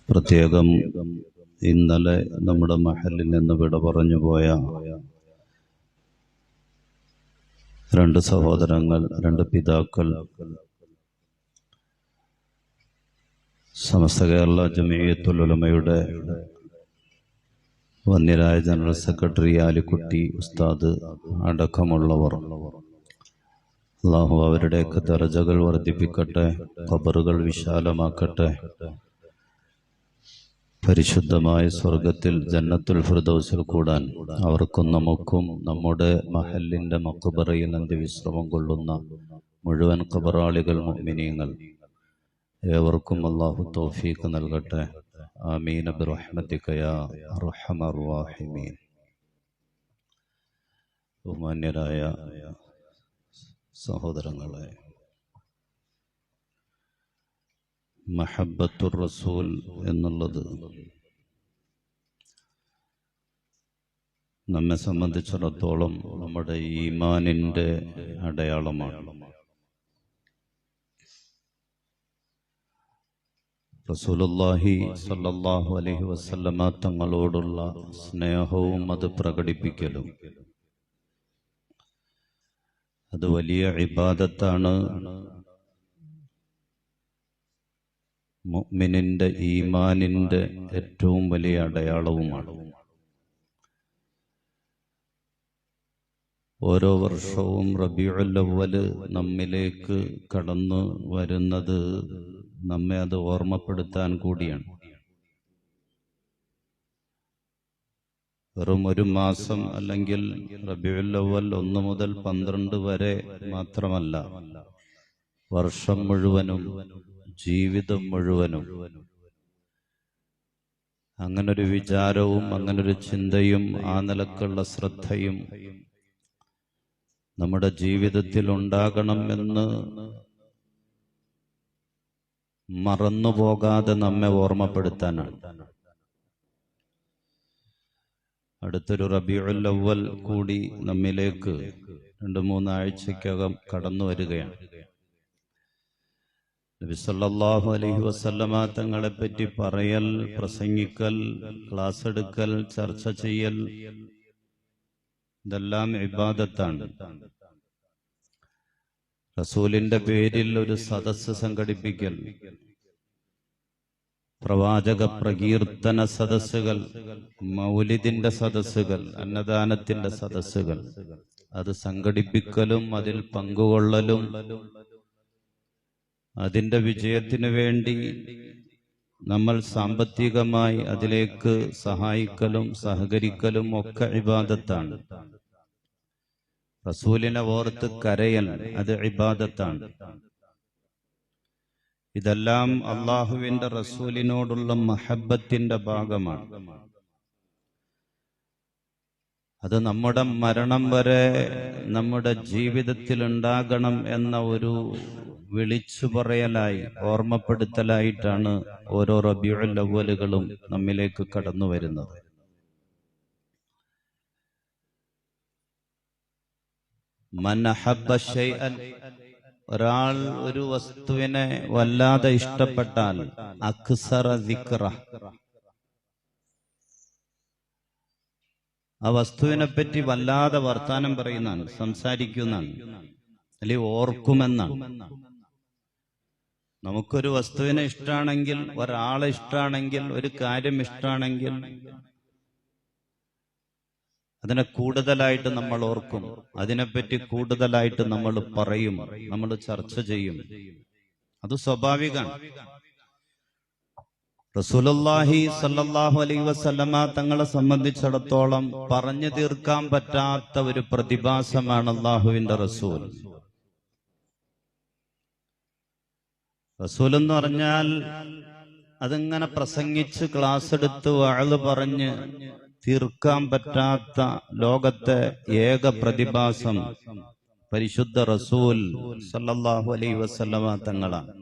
പ്രത്യേകം ഇന്നലെ നമ്മുടെ മഹലിൽ നിന്ന് വിട പറഞ്ഞു പോയ രണ്ട് സഹോദരങ്ങൾ, രണ്ട് പിതാക്കൾ, സമസ്ത കേരള ജമീയത്തുൽ ഉലമയുടെ വന്യരായ ജനറൽ സെക്രട്ടറി ആലിക്കുട്ടി ഉസ്താദ് അടക്കമുള്ളവർ, അല്ലാഹു അവരുടെയൊക്കെ ദറജകൾ വർദ്ധിപ്പിക്കട്ടെ, ഖബറുകൾ വിശാലമാക്കട്ടെ, പരിശുദ്ധമായ സ്വർഗത്തിൽ ജന്നത്തുൽ ഫിർദൗസിൽ കൂടാൻ അവർക്കും നമുക്കും നമ്മുടെ മഹല്ലിന്റെ മഖ്ബറയിൽ അന്ത്യവിശ്രമം കൊള്ളുന്ന മുഴുവൻ ഖബറാളികൾ മുഅ്മിനീങ്ങൾ ഏവർക്കും അല്ലാഹു തൗഫീഖ് നൽകട്ടെ. ആമീൻ ബിറഹ്മതിക യാ അർഹമർ റഹീമീൻ. ബഹുമാന്യരായ സഹോദരങ്ങളെ, മഹബ്ബത്തുർ റസൂൽ എന്നുള്ളത് നമ്മെ സംബന്ധിച്ചിടത്തോളം നമ്മുടെ ഈമാനിന്റെ അടയാളമാണ്. റസൂലുള്ളാഹി സ്വല്ലല്ലാഹു അലൈഹി വസല്ലമ തങ്ങളോടുള്ള സ്നേഹവും അത് പ്രകടിപ്പിക്കലും അത് വലിയ ഇബാദത്താണ്. മുഅ്മിനിന്റെ ഈമാനിന്റെ ഏറ്റവും വലിയ അടയാളവുമാണ്. ഓരോ വർഷവും റബീഉൽ അവ്വൽ നമ്മിലേക്ക് കടന്നു വരുന്നത് നമ്മെ അത് ഓർമ്മപ്പെടുത്താൻ കൂടിയാണ്. വെറും ഒരു മാസം അല്ലെങ്കിൽ റബീഉൽ അവ്വൽ 1 മുതൽ 12 വരെ മാത്രമല്ല, വർഷം മുഴുവനും ജീവിതം മുഴുവനും അങ്ങനൊരു വിചാരവും അങ്ങനൊരു ചിന്തയും ആ നിലക്കുള്ള ശ്രദ്ധയും നമ്മുടെ ജീവിതത്തിൽ ഉണ്ടാകണം എന്ന് മറന്നുപോകാതെ നമ്മെ ഓർമ്മപ്പെടുത്താനാണ്. അടുത്തൊരു റബീഉൽ അവ്വൽ കൂടി നമ്മിലേക്ക് 2-3 ആഴ്ചക്കകം കടന്നു വരികയാണ്. നബി സല്ലല്ലാഹു അലൈഹി വസല്ലമ തങ്ങളെ പറ്റി പറയൽ, പ്രസംഗിക്കൽ, ക്ലാസ് എടുക്കൽ, ചർച്ച ചെയ്യൽ, ഇതെല്ലാം ഇബാദത്താണ്. റസൂലിന്റെ പേരിൽ ഒരു സദസ്സ് സംഘടിപ്പിക്കൽ, പ്രവാചക പ്രകീർത്തന സദസ്സുകൾ, മൗലിദിന്റെ സദസ്സുകൾ, അന്നദാനത്തിന്റെ സദസ്സുകൾ, അത് സംഘടിപ്പിക്കലും അതിൽ പങ്കുകൊള്ളലും അതിന്റെ വിജയത്തിനു വേണ്ടി നമ്മൾ സാമ്പത്തികമായി അതിലേക്ക് സഹായിക്കലും സഹകരിക്കലും ഒക്കെ ഇബാദത്താണ്. റസൂലിനെ ഓർത്ത് കരയൽ അത് ഇബാദത്താണ്. ഇതെല്ലാം അള്ളാഹുവിന്റെ റസൂലിനോടുള്ള മഹബ്ബത്തിന്റെ ഭാഗമാണ്. അത് നമ്മുടെ മരണം വരെ നമ്മുടെ ജീവിതത്തിൽ ഉണ്ടാകണം എന്ന ഒരു വിളിച്ചു പറയലായി, ഓർമ്മപ്പെടുത്തലായിട്ടാണ് ഓരോ റബീഉൽ അവ്വലുകളും നമ്മിലേക്ക് കടന്നു വരുന്നത്. മൻ അഹബ്ബ ശൈഅൻ, ഒരാൾ ഒരു വസ്തുവിനെ വല്ലാതെ ഇഷ്ടപ്പെട്ടാൽ, അക്സറ ദിക്റ, ആ വസ്തുവിനെ പറ്റി വല്ലാതെ വർത്താനം പറയുന്നതാണ്, സംസാരിക്കുന്നതാണ്, അല്ലെങ്കിൽ ഓർക്കുമെന്നാണ്. നമുക്കൊരു വസ്തുവിനെ ഇഷ്ടമാണെങ്കിൽ, ഒരാളെ ഇഷ്ടമാണെങ്കിൽ, ഒരു കാര്യം ഇഷ്ടമാണെങ്കിൽ അതിനെ കൂടുതലായിട്ട് നമ്മൾ ഓർക്കും, അതിനെപ്പറ്റി കൂടുതലായിട്ട് നമ്മൾ പറയും, നമ്മൾ ചർച്ച ചെയ്യും. അത് സ്വാഭാവികമാണ്. റസൂലുള്ളാഹി സ്വല്ലല്ലാഹു അലൈഹി വസല്ലമ തങ്ങളെ സംബന്ധിച്ചിടത്തോളം പറഞ്ഞു തീർക്കാൻ പറ്റാത്ത ഒരു പ്രതിഭാസമാണ് അല്ലാഹുവിന്റെ റസൂൽ. റസൂൽ എന്ന് പറഞ്ഞാൽ അതിങ്ങനെ പ്രസംഗിച്ച് ക്ലാസ് എടുത്ത് വഅള് പറഞ്ഞ് തീർക്കാൻ പറ്റാത്ത ലോകത്തെ ഏക പ്രതിഭാസം പരിശുദ്ധ റസൂൽ സല്ലല്ലാഹു അലൈഹി വസല്ലമ തങ്ങളാണ്.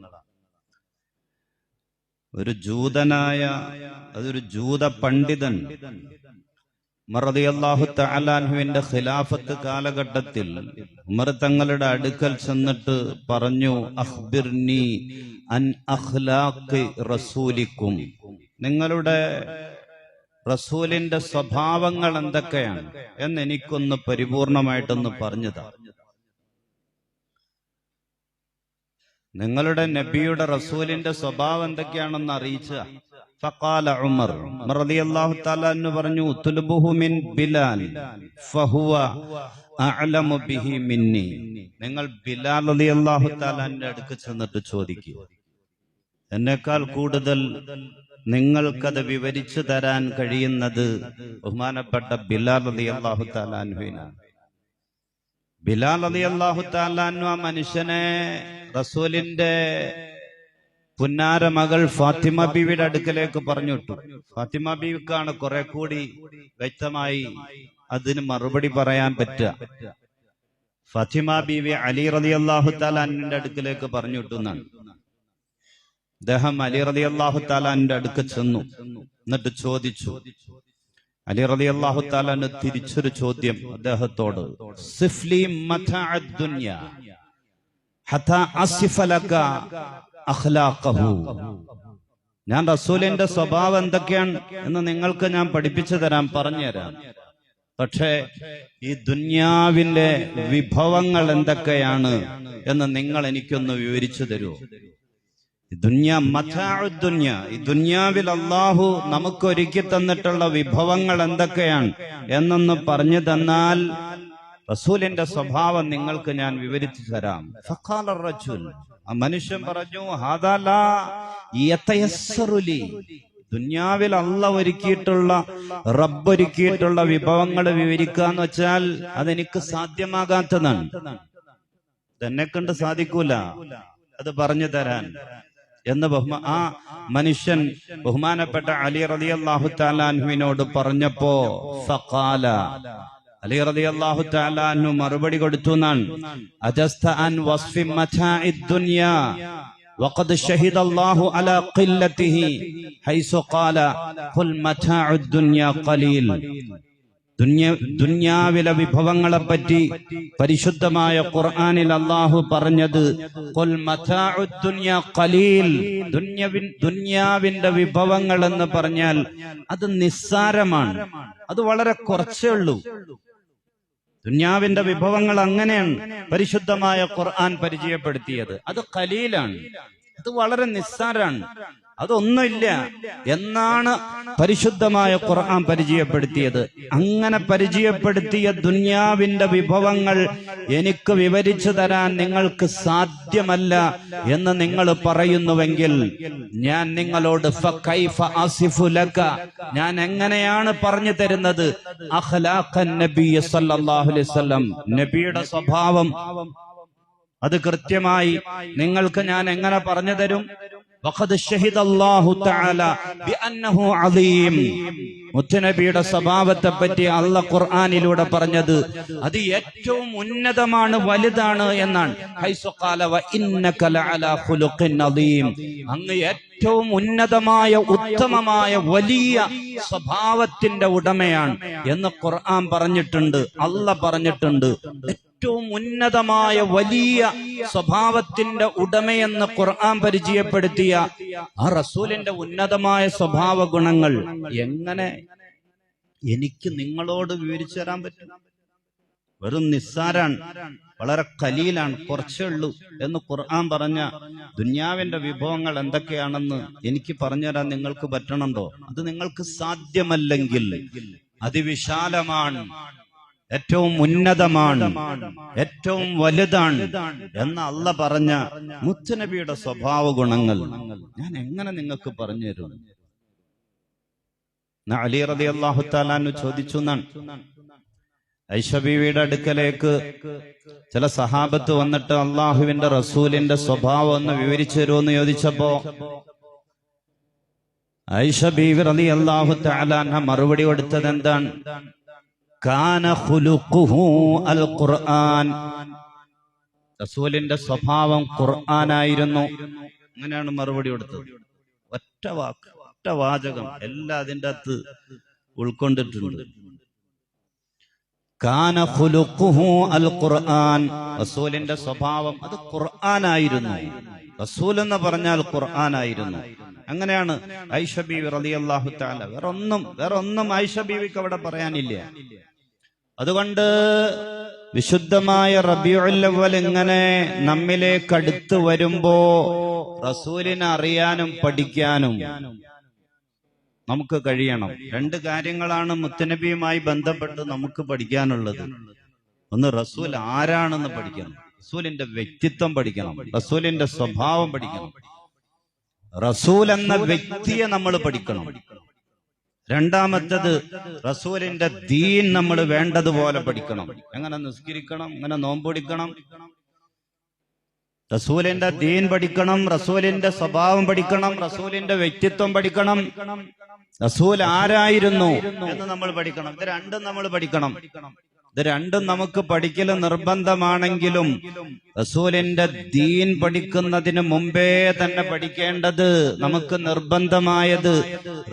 ഒരു ജൂതനായ, അതൊരു ജൂത പണ്ഡിതൻ ഉമർ റളിയല്ലാഹു തആല അൻഹുവിന്റെ ഖിലാഫത്ത് കാലഘട്ടത്തിൽ ഉമർ തങ്ങളുടെ അടുക്കൽ ചെന്നിട്ട് പറഞ്ഞു, അഖ്ബിർനി അൻ അഖ്ലാഖി റസൂലിക്കും, നിങ്ങളുടെ റസൂലിന്റെ സ്വഭാവങ്ങൾ എന്തൊക്കെയാണ് എന്ന് എനിക്കൊന്ന് പരിപൂർണമായിട്ടൊന്ന് പറഞ്ഞുതാ. നിങ്ങളുടെ നബിയുടെ റസൂലിന്റെ സ്വഭാവം എന്തൊക്കെയാണെന്ന് അറിയിച്ച. ഫഖാല ഉമർ റളിയല്ലാഹു തആല അൻഹു പറഞ്ഞു, തുൽബുഹു മിൻ ബിലാൽ ഫഹുവ അഅലമു ബിഹി മിന്നി. നിങ്ങൾ ബിലാൽ റളിയല്ലാഹു തആല അൻഹുവിന്റെ അടുക്ക് ചെന്നിട്ട് ചോദിക്കുക, എന്നേക്കാൾ കൂടുതൽ നിങ്ങൾക്കത് വിവരിച്ചു തരാൻ കഴിയുന്നത് ബഹുമാനപ്പെട്ട ബിലാൽ റളിയല്ലാഹു തആല അൻഹുവിനാണ്. ബിലാൽ റളിയല്ലാഹു തആല അൻഹു ആ മനുഷ്യനെ റസൂലിന്റെ പുന്നാര മകൾ ഫാത്തിമ ബീവിയുടെ അടുക്കലേക്ക് പറഞ്ഞു വിട്ടു. ഫാത്തിമ ബീവിക്കാണ് കുറെ കൂടി വ്യക്തമായി അതിന് മറുപടി പറയാൻ പറ്റുക. ഫാത്തിമ ബീവി അലി റളിയല്ലാഹു തആല അൻഹുവിന്റെ അടുക്കലേക്ക് പറഞ്ഞു വിട്ടു എന്നാണ്. അദ്ദേഹം അലി റളിയല്ലാഹു തആല അൻഹുവിന്റെ അടുക്ക ചെന്നു. എന്നിട്ട് ചോദിച്ചു. അലി റളിയല്ലാഹു തആല അൻഹു തിരിച്ചൊരു ചോദ്യം അദ്ദേഹത്തോട്, സിഫ്ലി മതഅദ് ദുനിയ ഹത്താ അസിഫ ലക അഖ്ലാഖഹു. ഞാൻ റസൂലിന്റെ സ്വഭാവം എന്തൊക്കെയാണ് എന്ന് നിങ്ങൾക്ക് ഞാൻ പഠിപ്പിച്ചു തരാം, പറഞ്ഞുതരാം. പക്ഷേ ഈ ദുന്യാവിന്റെ വിഭവങ്ങൾ എന്തൊക്കെയാണ് എന്ന് നിങ്ങൾ എനിക്കൊന്ന് വിവരിച്ചു തരൂ. ഈ ദുന്യാവിൽ അള്ളാഹു നമുക്ക് ഒരുക്കി തന്നിട്ടുള്ള വിഭവങ്ങൾ എന്തൊക്കെയാണ് എന്നൊന്ന് പറഞ്ഞു തന്നാൽ റസൂലിന്റെ സ്വഭാവം നിങ്ങൾക്ക് ഞാൻ വിവരിച്ചു തരാം. ഫഖാല റജുൽ, ആ മനുഷ്യൻ പറഞ്ഞു, ഹാദാ ലാ യതയസ്സറു ലി. ദുന്യാവിൽ അള്ളാഹു ഒരുക്കിയിട്ടുള്ള റബ്ബൊരുക്കിയിട്ടുള്ള വിഭവങ്ങൾ വിവരിക്കുക എന്ന് വെച്ചാൽ അതെനിക്ക് സാധ്യമാകാത്തതാണ്. ഇതെന്നെ കൊണ്ട് സാധിക്കൂല അത് പറഞ്ഞു തരാൻ എന്ന് ആ മനുഷ്യൻ ബഹുമാനപ്പെട്ട അലി റളിയല്ലാഹു തആല അൻഹുവിനോട് പറഞ്ഞപ്പോ ഫഖാല, അലി റളിയല്ലാഹു തആല അൻഹു മറുപടി കൊടുത്തു എന്നാണ്, അജസ്ത അൻ വസ്ഫി മതാഇദ് ദുനിയ വഖദ് ഷഹിദ അല്ലാഹു അലാ ഖില്ലതിഹി ഹൈസു ഖാല ഖുൽ മതാഉദ് ദുനിയ ഖലീൽ. ദുന്യാവിലെ വിഭവങ്ങളെ പറ്റി പരിശുദ്ധമായ ഖുർആനിൽ അല്ലാഹു പറഞ്ഞത് ഖുൽ മതാഉദ് ദുനിയ ഖലീൽ. ദുന്യാവിന്റെ വിഭവങ്ങൾ എന്ന് പറഞ്ഞാൽ അത് നിസ്സാരമാണ്, അത് വളരെ കുറച്ചേ ഉള്ളൂ. ദുന്യാവിന്റെ വിഭവങ്ങൾ അങ്ങനെയാണ് പരിശുദ്ധമായ ഖുർആൻ പരിചയപ്പെടുത്തിയത്. അത് ഖലീലാണ്, അത് വളരെ നിസ്സാരാണ്, അതൊന്നുമില്ല എന്നാണ് പരിശുദ്ധമായ ഖുർആൻ പരിചയപ്പെടുത്തിയത്. അങ്ങനെ പരിചയപ്പെടുത്തിയ ദുന്യാവിന്റെ വിഭവങ്ങൾ എനിക്ക് വിവരിച്ചു തരാൻ നിങ്ങൾക്ക് സാധ്യമല്ല എന്ന് നിങ്ങൾ പറയുന്നുവെങ്കിൽ ഞാൻ നിങ്ങളോട് ഫകൈഫ അസിഫു ലക, ഞാൻ എങ്ങനെയാണ് പറഞ്ഞു തരുന്നത് അഖ്ലാഖൻ നബി സല്ലല്ലാഹു അലൈഹി വസല്ലം, നബിയുടെ സ്വഭാവം അത് കൃത്യമായി നിങ്ങൾക്ക് ഞാൻ എങ്ങനെ പറഞ്ഞു തരും? വഖദ് ഷഹിദ അല്ലാഹു തആല ബിഅന്നഹു അദീം. മുത്തനബിയുടെ സ്വഭാവത്തെ പറ്റി അല്ലാഹ് ഖുർആനിലൂടെ പറഞ്ഞത് അത് ഏറ്റവും ഉന്നതമാണ്, വലുതാണ് എന്നാണ്. ഹൈസു ഖാല വ ഇന്നക ലഅലാ ഖുലുഖിൻ അദീം, അങ്ങ് ഏറ്റവും ഉന്നതമായ ഉത്തമമായ വലിയ സ്വഭാവത്തിന്റെ ഉടമയാണ് എന്ന് ഖുർആൻ പറഞ്ഞിട്ടുണ്ട്, അല്ലാഹ് പറഞ്ഞിട്ടുണ്ട്. ഏറ്റവും ഉന്നതമായ വലിയ സ്വഭാവത്തിന്റെ ഉടമയെന്ന് ഖുർആൻ പരിചയപ്പെടുത്തിയ ആ റസൂലിന്റെ ഉന്നതമായ സ്വഭാവ ഗുണങ്ങൾ എങ്ങനെ എനിക്ക് നിങ്ങളോട് വിവരിച്ചു തരാൻ പറ്റും? വെറും നിസ്സാരാണ്, വളരെ ഖലീലാണ്, കുറച്ചേ ഉള്ളൂ എന്ന് ഖുർആൻ പറഞ്ഞ ദുന്യാവിന്റെ വിഭവങ്ങൾ എന്തൊക്കെയാണെന്ന് എനിക്ക് പറഞ്ഞുതരാൻ നിങ്ങൾക്ക് പറ്റണുണ്ടോ? അത് നിങ്ങൾക്ക് സാധ്യമല്ലെങ്കിൽ അതിവിശാലമാണ്, ഏറ്റവും ഉന്നതമാണ്, ഏറ്റവും വലുതാണ് എന്ന് അല്ലാഹ് പറഞ്ഞ മുത്തുനബിയുടെ സ്വഭാവ ഗുണങ്ങൾ ഞാൻ എങ്ങനെ നിങ്ങൾക്ക് പറഞ്ഞു തരും? അലി റളിയല്ലാഹു തആല അൻഹു ചോദിച്ചു എന്നാണ്. ഐഷ ബീവിയുടെ അടുക്കലേക്ക് ചില സഹാബത്ത് വന്നിട്ട് അള്ളാഹുവിന്റെ റസൂലിന്റെ സ്വഭാവം ഒന്ന് വിവരിച്ചു തരുമെന്ന് ചോദിച്ചപ്പോ ഐഷ ബീവി റളിയല്ലാഹു തആല അൻഹ മറുപടി കൊടുത്തത് എന്താണ്? കാന ഖുലുഖുഹു അൽ ഖുർആൻ, റസൂലിന്റെ സ്വഭാവം ഖുർആനായിരുന്നു. അങ്ങനെയാണ് മറുപടി കൊടുത്തത്. ഒറ്റ വാക്ക്, ഒറ്റ വാചകം എല്ലാം അതിൻ്റെ അകത്ത് ഉൾക്കൊണ്ടിട്ടുണ്ട്. കാന ഖുലുഖുഹു അൽ ഖുർആൻ, റസൂലിന്റെ സ്വഭാവം അത് ഖുർആനായിരുന്നു. റസൂൽ എന്ന് പറഞ്ഞാൽ ഖുർആനായിരുന്നു. അങ്ങനെയാണ് ആയിഷ ബീവി റളിയല്ലാഹു തആല. വേറെ ഒന്നും ആയിഷ ബീവിക്ക് അവിടെ പറയാനില്ല. അതുകൊണ്ട് വിശുദ്ധമായ റബീഉൽ അവ്വൽ ഇങ്ങനെ നമ്മിലേക്ക് അടുത്ത് വരുമ്പോ റസൂലിനെ അറിയാനും പഠിക്കാനും നമുക്ക് കഴിയണം. രണ്ട് കാര്യങ്ങളാണ് മുത്തനബിയുമായി ബന്ധപ്പെട്ട് നമുക്ക് പഠിക്കാനുള്ളത്. ഒന്ന്, റസൂൽ ആരാണെന്ന് പഠിക്കണം, റസൂലിന്റെ വ്യക്തിത്വം പഠിക്കണം, റസൂലിന്റെ സ്വഭാവം പഠിക്കണം, റസൂൽ എന്ന വ്യക്തിയെ നമ്മൾ പഠിക്കണം. രണ്ടാമത്തത്, റസൂലിന്റെ ദീൻ നമ്മൾ വേണ്ടതുപോലെ പഠിക്കണം. എങ്ങനെ നിസ്കരിക്കണം, എങ്ങനെ നോമ്പൊടിക്കണം, റസൂലിന്റെ ദീൻ പഠിക്കണം, റസൂലിന്റെ സ്വഭാവം പഠിക്കണം, റസൂലിന്റെ വ്യക്തിത്വം പഠിക്കണം, റസൂൽ ആരായിരുന്നു എന്ന് നമ്മൾ പഠിക്കണം. ഇത് രണ്ടും നമ്മൾ പഠിക്കണം. ഇത് രണ്ടും നമുക്ക് പഠിക്കൽ നിർബന്ധമാണെങ്കിലും റസൂലിന്റെ ദീൻ പഠിക്കുന്നതിന് മുമ്പേ തന്നെ പഠിക്കേണ്ടത്, നമുക്ക് നിർബന്ധമായത്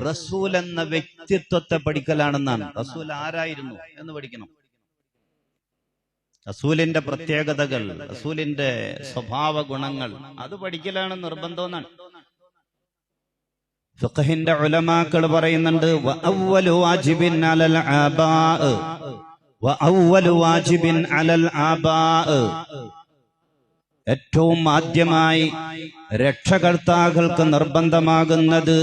റസൂൽ എന്ന വ്യക്തിത്വത്തെ പഠിക്കലാണെന്നാണ്. റസൂൽ ആരായിരുന്നു എന്ന് പഠിക്കണം. റസൂലിന്റെ പ്രത്യേകതകൾ, റസൂലിന്റെ സ്വഭാവ ഗുണങ്ങൾ, അത് പഠിക്കലാണ് നിർബന്ധമെന്നാണ്. ഫിഖഹിന്റെ ഉലമാക്കൾ പറയുന്നുണ്ട്, വഅവ്വലു വാജിബിൻ അലൽ ആബാഅ വഅവ്വലു വാജിബിൻ അലൽ ആബാഅ, ഏറ്റവും ആദ്യമായി രക്ഷകർത്താക്കൾക്ക് നിർബന്ധമാകുന്നത്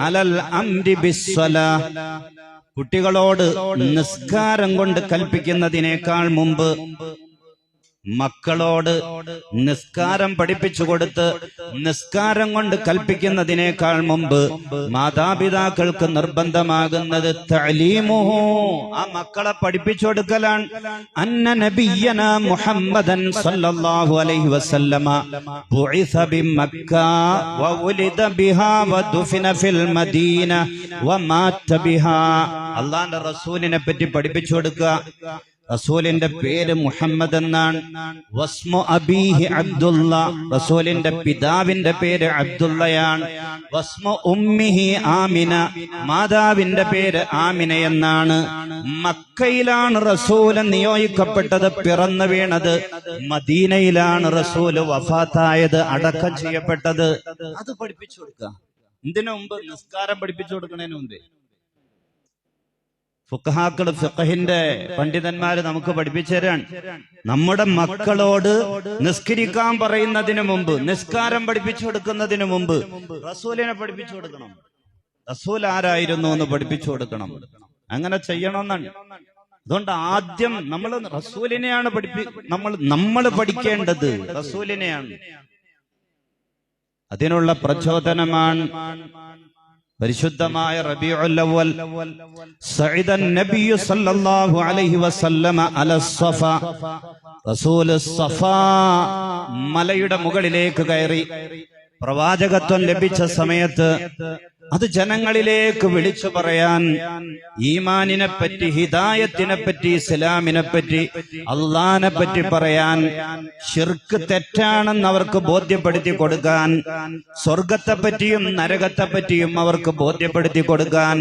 അലൽ അംരി ബിസ്സലാഹ്, കുട്ടികളോട് നിസ്കാരം കൊണ്ട് കൽപ്പിക്കുന്നതിനേക്കാൾ മുമ്പ് മക്കളോട് നിസ്കാരം പഠിപ്പിച്ചു കൊടുത്ത് നിസ്കാരം കൊണ്ട് കൽപ്പിക്കുന്നതിനേക്കാൾ മുമ്പ് മാതാപിതാക്കൾക്ക് നിർബന്ധമാകുന്നത് തഅലീമുഹു, ആ മക്കളെ പഠിപ്പിച്ചു കൊടുക്കലാണ്. അന്ന നബിയ്യനാ മുഹമ്മദൻ സല്ലല്ലാഹു അലൈഹി വസല്ലമ ബുഇസ ബിമക്ക വഉലിദ ബിഹാ വദുഫിന ഫിൽ മദീന വമാത ബിഹാ. അല്ലാഹുവിന്റെ റസൂലിനെ പറ്റി പഠിപ്പിച്ചു കൊടുക്കുക. റസൂലിന്റെ പേര് മുഹമ്മദ് എന്നാണ്. വസ്മു അബീഹി അബ്ദുള്ള, റസൂലിന്റെ പിതാവിന്റെ പേര് അബ്ദുള്ളയാണ്. വസ്മു ഉമ്മിഹി ആമിന, മാതാവിന്റെ പേര് ആമിന എന്നാണ്. മക്കയിലാണ് റസൂൽ നിയോഗിക്കപ്പെട്ടത്, പിറന്നു വീണത്. മദീനയിലാണ് റസൂൽ വഫാത്തായത്, അടക്കം ചെയ്യപ്പെട്ടത്. അത് പഠിപ്പിച്ചു കൊടുക്കുക. ഇതിനു മുമ്പ് നിസ്കാരം പഠിപ്പിച്ചു കൊടുക്കുന്നതിന് മുമ്പേ ഫുഖഹാക്കൾ, ഫിഖഹിന്റെ പണ്ഡിതന്മാര് നമുക്ക് പഠിപ്പിച്ചു തരാൻ. നമ്മുടെ മക്കളോട് നിസ്കരിക്കാൻ പറയുന്നതിന് മുമ്പ്, നിസ്കാരം പഠിപ്പിച്ചു കൊടുക്കുന്നതിന് മുമ്പ് റസൂലിനെ പഠിപ്പിച്ചു കൊടുക്കണം. റസൂൽ ആരായിരുന്നു എന്ന് പഠിപ്പിച്ചു കൊടുക്കണം. അങ്ങനെ ചെയ്യണമെന്നാണ്. അതുകൊണ്ട് ആദ്യം നമ്മൾ റസൂലിനെയാണ് നമ്മൾ പഠിക്കേണ്ടത്, റസൂലിനെയാണ്. അതിനുള്ള പ്രചോദനമാണ് പരിശുദ്ധമായ റബീഉൽ അവ്വൽ. സഅദൻ നബിയ്യു സല്ലല്ലാഹു അലൈഹി വസല്ലമ അല സഫ, റസൂൽ സഫാ മലയുടെ മുകളിലേക്ക് കയറി. പ്രവാചകത്വം ലഭിച്ച സമയത്ത് അത് ജനങ്ങളിലേക്ക് വിളിച്ചു പറയാൻ, ഈമാനിനെ പറ്റി, ഹിദായത്തിനെ പറ്റി, ഇസ്ലാമിനെ പറ്റി, അള്ളാഹിനെ പറ്റി പറയാൻ, ശിർക്ക് തെറ്റാണെന്ന് അവർക്ക് ബോധ്യപ്പെടുത്തി കൊടുക്കാൻ, സ്വർഗത്തെ പറ്റിയും നരകത്തെ പറ്റിയും അവർക്ക് ബോധ്യപ്പെടുത്തി കൊടുക്കാൻ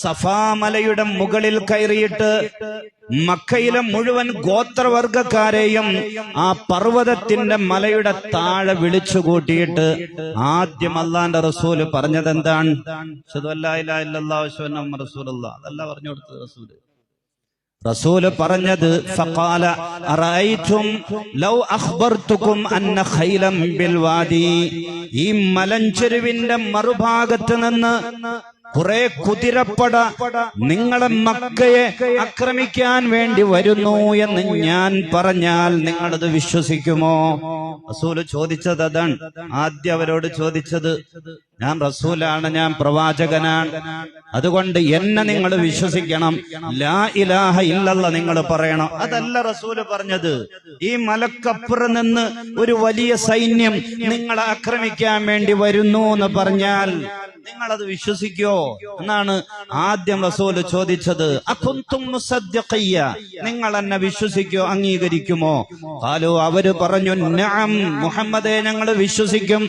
സഫാ മലയുടെ മുകളിൽ കയറിയിട്ട് മക്കയിലെ മുഴുവൻ ഗോത്രവർഗക്കാരെയും ആ പർവ്വതത്തിന്റെ മലയുടെ താഴെ വിളിച്ചു കൂട്ടിയിട്ട് ആദ്യം അള്ളാന്റെ റസൂല് പറഞ്ഞത് എന്താണ്? അതല്ല പറഞ്ഞു കൊടുത്തത് റസൂല്. റസൂല് പറഞ്ഞത്, ഫഖാല അറഅയ്തും ലൗ അഖ്ബർതുകും അന്ന ഖൈലം ബിൽ വാദി, ഈ മലഞ്ചെരുവിന്റെ മറുഭാഗത്ത് നിന്ന് കുറെ കുതിരപ്പട നിങ്ങളെ മക്കയെ ആക്രമിക്കാൻ വേണ്ടി വരുന്നു എന്ന് ഞാൻ പറഞ്ഞാൽ നിങ്ങളത് വിശ്വസിക്കുമോ? റസൂല് ചോദിച്ചത് അതാണ്. ആദ്യം അവരോട് ചോദിച്ചത്, ഞാൻ റസൂലാണ്, ഞാൻ പ്രവാചകനാണ്, അതുകൊണ്ട് എന്നെ നിങ്ങൾ വിശ്വസിക്കണം, ലാ ഇലാഹ ഇല്ലല്ലാഹ് നിങ്ങൾ പറയണം. അതല്ല റസൂല് പറഞ്ഞത്. ഈ മലക്കപ്പുറം നിന്ന് ഒരു വലിയ സൈന്യം നിങ്ങളെ ആക്രമിക്കാൻ വേണ്ടി വരുന്നു എന്ന് പറഞ്ഞാൽ നിങ്ങളത് വിശ്വസിക്കോ എന്നാണ് ആദ്യം റസൂല് ചോദിച്ചത്. അകുന്തും മുസദ്ദിഖിയ, നിങ്ങൾ എന്നെ വിശ്വസിക്കോ, അംഗീകരിക്കുമോ? ഖാലു, അവര് പറഞ്ഞു, നഅം മുഹമ്മദേ, ഞങ്ങൾ വിശ്വസിക്കും.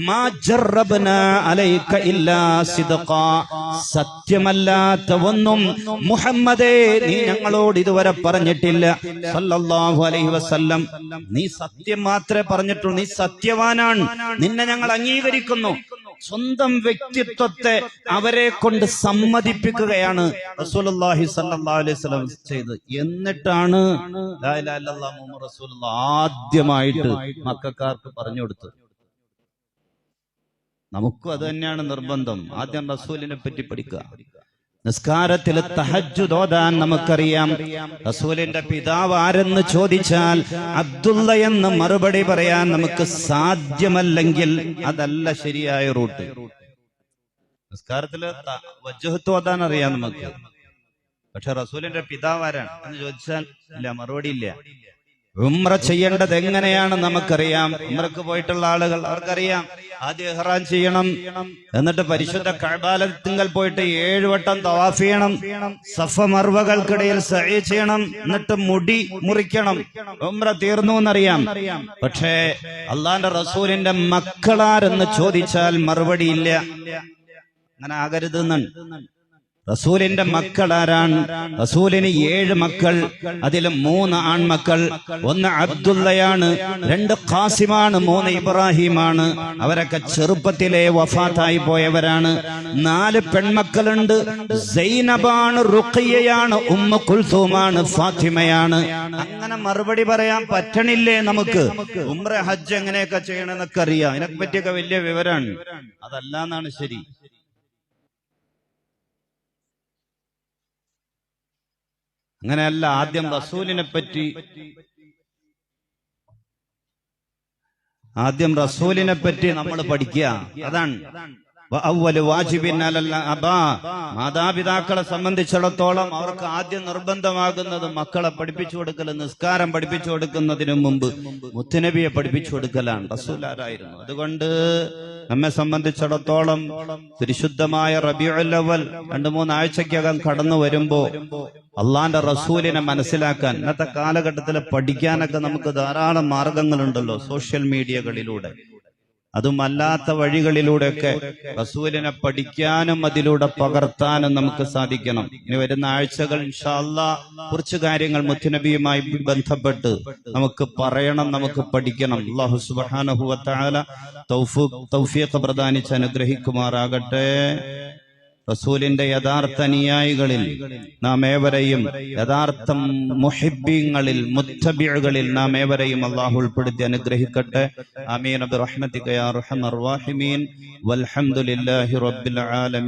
മാ ജറബ്നാ അലൈക ഇല്ലാ സിദ്ഖാ, സത്യമല്ലാത്ത ഒന്നും മുഹമ്മദേ നീ ഞങ്ങളോട് ഇതുവരെ പറഞ്ഞിട്ടില്ല. സല്ലല്ലാഹു അലൈഹി വസല്ലം, നീ സത്യം മാത്രമേ പറഞ്ഞിട്ടുള്ളൂ, നീ സത്യവാനാണ്, നിന്നെ ഞങ്ങൾ അംഗീകരിക്കുന്നു. സ്വന്തം വ്യക്തിത്വത്തെ അവരെ കൊണ്ട് സമ്മതിപ്പിക്കുകയാണ് റസൂലുള്ളാഹി സ്വല്ലല്ലാഹു അലൈഹി വസല്ലം ചെയ്തത്. എന്നിട്ടാണ് ലാ ഇലാഹ ഇല്ലല്ലാഹ് മുഹമ്മദ് റസൂലുള്ളാഹ് ആദ്യമായിട്ട് മക്കക്കാർക്ക് പറഞ്ഞു കൊടുത്തത്. നമുക്കും അത് തന്നെയാണ് നിർബന്ധം. ആദ്യം റസൂലിനെ പറ്റി പഠിക്കുക. നിസ്കാരത്തിൽ തഹജ്ജുദ് ഓതാൻ നമുക്കറിയാം. റസൂലിന്റെ പിതാവ് ആരെന്ന് ചോദിച്ചാൽ അബ്ദുള്ള എന്ന് മറുപടി പറയാൻ നമുക്ക് സാധ്യമല്ലെങ്കിൽ അതല്ല ശരിയായ റൂട്ട്. നിസ്കാരത്തിൽ വജ്ഹത്ത് ഓതാൻ അറിയാം നമുക്ക്, പക്ഷെ റസൂലിന്റെ പിതാവ് ആരാണ് എന്ന് ചോദിച്ചാൽ ഇല്ല, മറുപടി ഇല്ല. ഉംറ ചെയ്യേണ്ടത് എങ്ങനെയാണ് നമുക്കറിയാം. ഉംറക്ക് പോയിട്ടുള്ള ആളുകൾ അവർക്കറിയാം. ആദ്യം ഇഹ്റാം ചെയ്യണം, എന്നിട്ട് പരിശുദ്ധ കഅബാലയത്തിങ്കൽ പോയിട്ട് 7 വട്ടം തവാഫ് ചെയ്യണം, സഫ മർവകൾക്കിടയിൽ സഅയ് ചെയ്യണം, എന്നിട്ട് മുടി മുറിക്കണം. ഉംറ തീർന്നു എന്നറിയാം. പക്ഷേ അള്ളാന്റെ റസൂലിന്റെ മക്കളാരെന്ന് ചോദിച്ചാൽ മറുപടിയില്ല. അങ്ങനെ ആകരുതെന്നാണ്. റസൂലിന്റെ മക്കളാരാണ്? റസൂലിന് 7 മക്കൾ, അതിൽ 3 ആൺമക്കൾ. 1 അബ്ദുള്ളയാണ്, 2 ഖാസിമാണ്, 3 ഇബ്രാഹിമാണ്. അവരൊക്കെ ചെറുപ്പത്തിലെ വഫാത്തായി പോയവരാണ്. 4 പെൺമക്കളുണ്ട്. സൈനബാണ്, റുഖിയയാണ്, ഉമ്മു കുൽസൂമാണ്, ഫാത്തിമയാണ്. അങ്ങനെ മറുപടി പറയാൻ പറ്റണില്ലേ നമുക്ക്? ഉംറ ഹജ്ജ് എങ്ങനെയൊക്കെ ചെയ്യണമെന്നൊക്കെ അറിയാം. ഇതിനെ പറ്റിയൊക്കെ വലിയ വിവരമാണ്. അതല്ലാന്നാണ് ശരി. അങ്ങനെയല്ല. ആദ്യം റസൂലിനെ പറ്റി നമ്മൾ പഠിക്കുക. അതാണ് മാതാപിതാക്കളെ സംബന്ധിച്ചിടത്തോളം അവർക്ക് ആദ്യം നിർബന്ധമാകുന്നത് മക്കളെ പഠിപ്പിച്ചു കൊടുക്കൽ, നിസ്കാരം പഠിപ്പിച്ചു കൊടുക്കുന്നതിന് മുമ്പ് മുത്തുനബിയെ പഠിപ്പിച്ചു കൊടുക്കലാണ്. റസൂൽ ആരായിരുന്നു? അതുകൊണ്ട് നമ്മെ സംബന്ധിച്ചിടത്തോളം പരിശുദ്ധമായ റബീഉൽ അവ്വൽ 2-3 ആഴ്ചക്കകം കടന്നു വരുമ്പോ അള്ളാന്റെ റസൂലിനെ മനസ്സിലാക്കാൻ ഇന്നത്തെ കാലഘട്ടത്തിൽ പഠിക്കാനൊക്കെ നമുക്ക് ധാരാളം മാർഗങ്ങളുണ്ടല്ലോ, സോഷ്യൽ മീഡിയകളിലൂടെ. അതുമല്ലാത്ത വഴികളിലൂടെയൊക്കെ റസൂലിനെ പഠിക്കാനും അതിലൂടെ പകർത്താനും നമുക്ക് സാധിക്കണം. ഇനി വരുന്ന ആഴ്ചകൾ ഇൻഷാ അല്ലാഹ് കുറച്ച് കാര്യങ്ങൾ മുത്തുനബിയുമായി ബന്ധപ്പെട്ട് നമുക്ക് പറയണം, നമുക്ക് പഠിക്കണം. അല്ലാഹു സുബ്ഹാനഹു വ തആല തൗഫീഖ് പ്രദാനിച്ച് അനുഗ്രഹിക്കുമാറാകട്ടെ. റസൂലിന്റെ യഥാർത്ഥ അനുയായികളിൽ നാം ഏവരെയും, യഥാർത്ഥ മുഹിബ്ബീങ്ങളിൽ, മുത്തബിഉകളിൽ നാം ഏവരെയും അല്ലാഹു ഉൾപ്പെടുത്തി അനുഗ്രഹിക്കട്ടെ. ആമീൻ ബിറഹ്മതിക യാ അർഹമർ റഹീമീൻ. വൽഹംദുലില്ലാഹി റബ്ബിൽ ആലമീൻ.